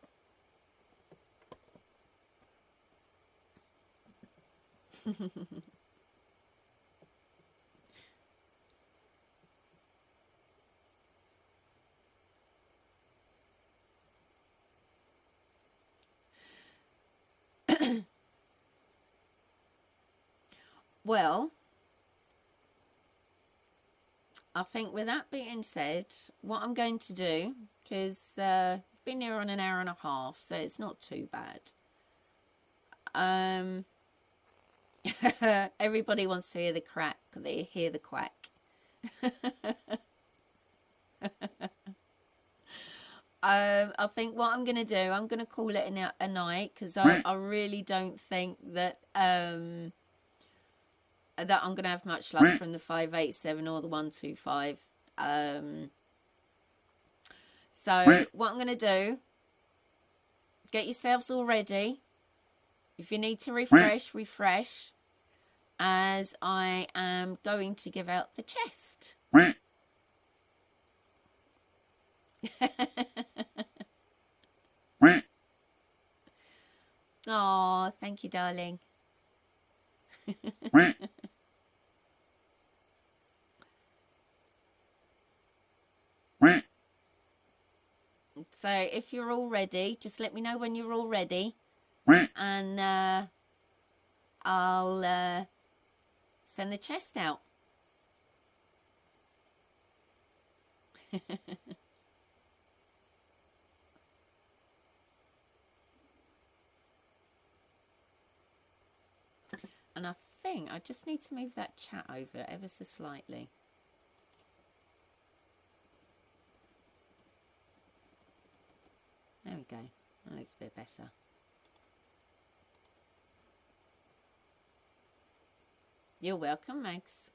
Well, I think with that being said, what I'm going to do, because been here on an hour and a half, so it's not too bad. Everybody wants to hear the crack. They hear the quack. I think what I'm going to do, I'm going to call it a night, because I really don't think that that I'm going to have much luck from the 587 or the 125. So what I'm going to do, get yourselves all ready. If you need to refresh, as I am going to give out the chest. Oh, thank you, darling. So if you're all ready, just let me know when you're all ready, and I'll send the chest out. And I think I just need to move that chat over ever so slightly. There we go. That looks a bit better. You're welcome, Max.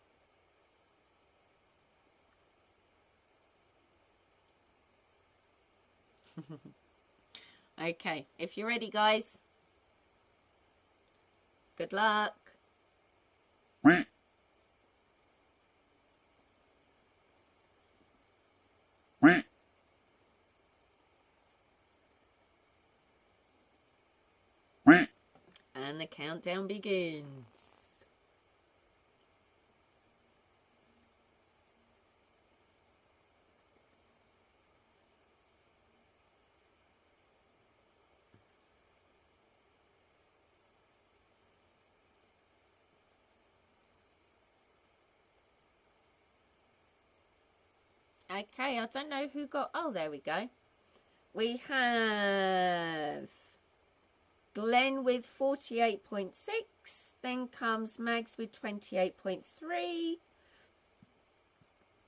Okay, if you're ready, guys. Good luck. And the countdown begins. Okay, I don't know who got... Oh, there we go. We have Glenn with 48.6. Then comes Mags with 28.3.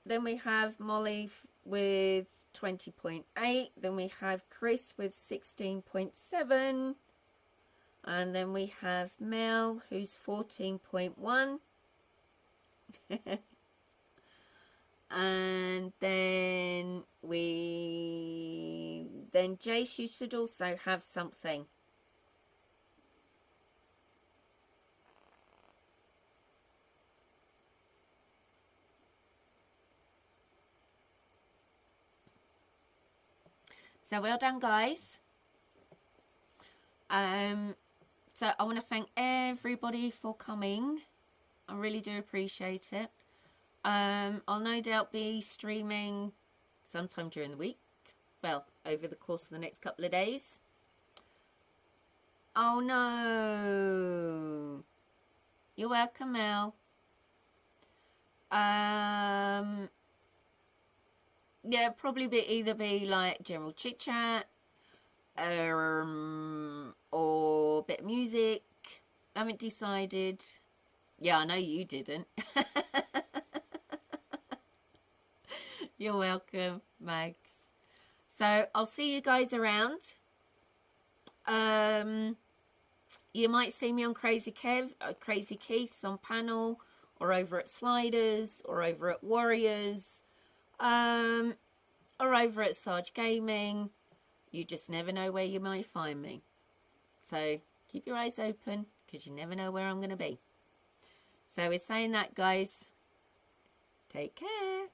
Then we have Molly with 20.8. Then we have Chris with 16.7. And then we have Mel, who's 14.1. And then Jace, you should also have something. So well done, guys. So I want to thank everybody for coming. I really do appreciate it. I'll no doubt be streaming sometime during the week. Well, over the course of the next couple of days. Oh no. You're welcome, Mel. Yeah, probably either be like general chit chat, or a bit of music. I haven't decided. Yeah, I know you didn't. You're welcome, Mags. So I'll see you guys around. You might see me on Crazy Keith's on panel, or over at Sliders, or over at Warriors, or over at Sarge Gaming. You just never know where you might find me. So keep your eyes open, because you never know where I'm going to be. So we're saying that, guys. Take care.